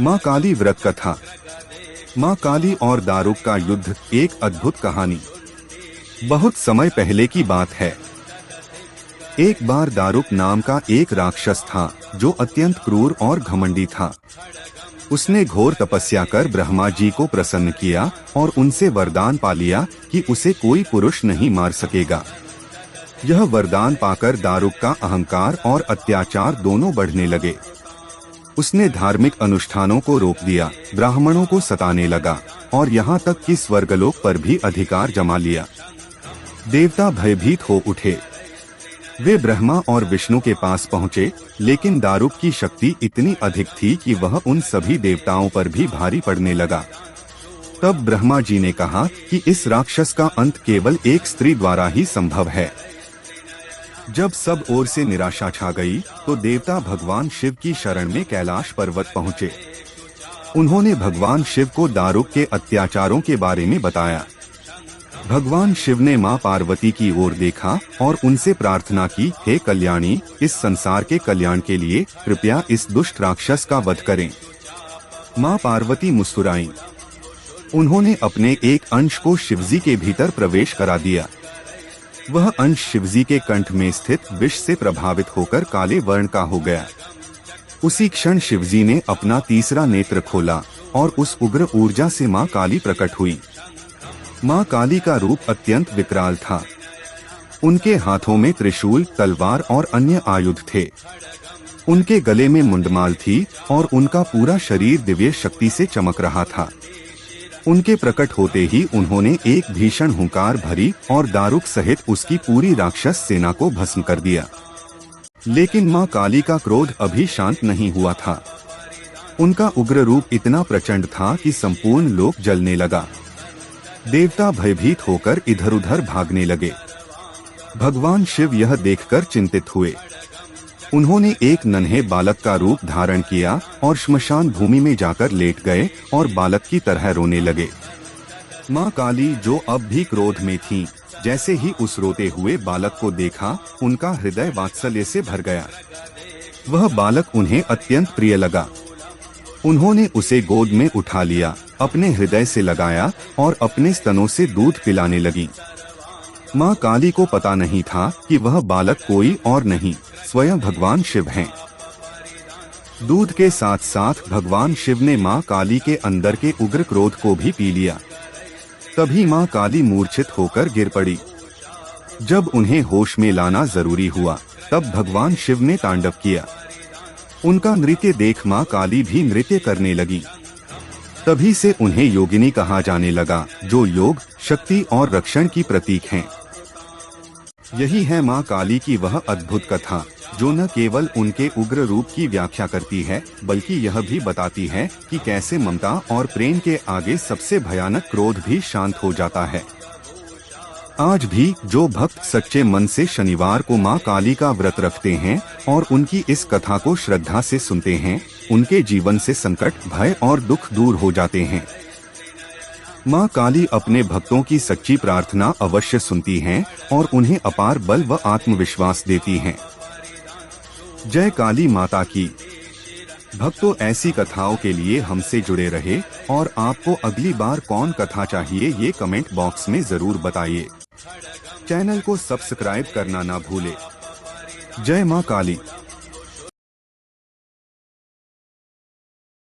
माँ काली व्रत कथा। माँ काली और दारुक का युद्ध, एक अद्भुत कहानी। बहुत समय पहले की बात है। एक बार दारुक नाम का एक राक्षस था जो अत्यंत क्रूर और घमंडी था। उसने घोर तपस्या कर ब्रह्मा जी को प्रसन्न किया और उनसे वरदान पा लिया कि उसे कोई पुरुष नहीं मार सकेगा। यह वरदान पाकर दारुक का अहंकार और अत्याचार दोनों बढ़ने लगे। उसने धार्मिक अनुष्ठानों को रोक दिया, ब्राह्मणों को सताने लगा और यहाँ तक कि स्वर्गलोक पर भी अधिकार जमा लिया। देवता भयभीत हो उठे। वे ब्रह्मा और विष्णु के पास पहुँचे, लेकिन दारुक की शक्ति इतनी अधिक थी कि वह उन सभी देवताओं पर भी भारी पड़ने लगा। तब ब्रह्मा जी ने कहा कि इस राक्षस का अंत केवल एक स्त्री द्वारा ही संभव है। जब सब ओर से निराशा छा गई, तो देवता भगवान शिव की शरण में कैलाश पर्वत पहुँचे। उन्होंने भगवान शिव को दारुक के अत्याचारों के बारे में बताया। भगवान शिव ने मां पार्वती की ओर देखा और उनसे प्रार्थना की, हे कल्याणी, इस संसार के कल्याण के लिए कृपया इस दुष्ट राक्षस का वध करें। मां पार्वती मुस्कुराईं। उन्होंने अपने एक अंश को शिवजी के भीतर प्रवेश करा दिया। वह अंश शिवजी के कंठ में स्थित विष से प्रभावित होकर काले वर्ण का हो गया। उसी क्षण शिवजी ने अपना तीसरा नेत्र खोला और उस उग्र ऊर्जा से मां काली प्रकट हुई। मां काली का रूप अत्यंत विकराल था। उनके हाथों में त्रिशूल, तलवार और अन्य आयुध थे। उनके गले में मुंडमाल थी और उनका पूरा शरीर दिव्य शक्ति से चमक रहा था। उनके प्रकट होते ही उन्होंने एक भीषण हुंकार भरी और दारुक सहित उसकी पूरी राक्षस सेना को भस्म कर दिया। लेकिन मां काली का क्रोध अभी शांत नहीं हुआ था। उनका उग्र रूप इतना प्रचंड था कि संपूर्ण लोक जलने लगा। देवता भयभीत होकर इधर-उधर भागने लगे। भगवान शिव यह देखकर चिंतित हुए। उन्होंने एक नन्हे बालक का रूप धारण किया और श्मशान भूमि में जाकर लेट गए और बालक की तरह रोने लगे। मां काली, जो अब भी क्रोध में थीं, जैसे ही उस रोते हुए बालक को देखा, उनका हृदय वात्सल्य से भर गया। वह बालक उन्हें अत्यंत प्रिय लगा। उन्होंने उसे गोद में उठा लिया, अपने हृदय से लगाया और अपने स्तनों से दूध पिलाने लगी। मां काली को पता नहीं था कि वह बालक कोई और नहीं, स्वयं भगवान शिव हैं। दूध के साथ साथ भगवान शिव ने मां काली के अंदर के उग्र क्रोध को भी पी लिया। तभी मां काली मूर्छित होकर गिर पड़ी। जब उन्हें होश में लाना जरूरी हुआ, तब भगवान शिव ने तांडव किया। उनका नृत्य देख मां काली भी नृत्य करने लगी। तभी से उन्हें योगिनी कहा जाने लगा, जो योग, शक्ति और रक्षण की प्रतीक हैं। यही है मां काली की वह अद्भुत कथा, जो न केवल उनके उग्र रूप की व्याख्या करती है, बल्कि यह भी बताती है कि कैसे ममता और प्रेम के आगे सबसे भयानक क्रोध भी शांत हो जाता है। आज भी जो भक्त सच्चे मन से शनिवार को मां काली का व्रत रखते हैं और उनकी इस कथा को श्रद्धा से सुनते हैं, उनके जीवन से संकट, भय और दुख दूर हो जाते हैं। मां काली अपने भक्तों की सच्ची प्रार्थना अवश्य सुनती हैं और उन्हें अपार बल व आत्मविश्वास देती हैं। जय काली माता की। भक्तों, ऐसी कथाओं के लिए हमसे जुड़े रहे और आपको अगली बार कौन कथा चाहिए, ये कमेंट बॉक्स में जरूर बताइए। चैनल को सब्सक्राइब करना ना भूले। जय मां काली।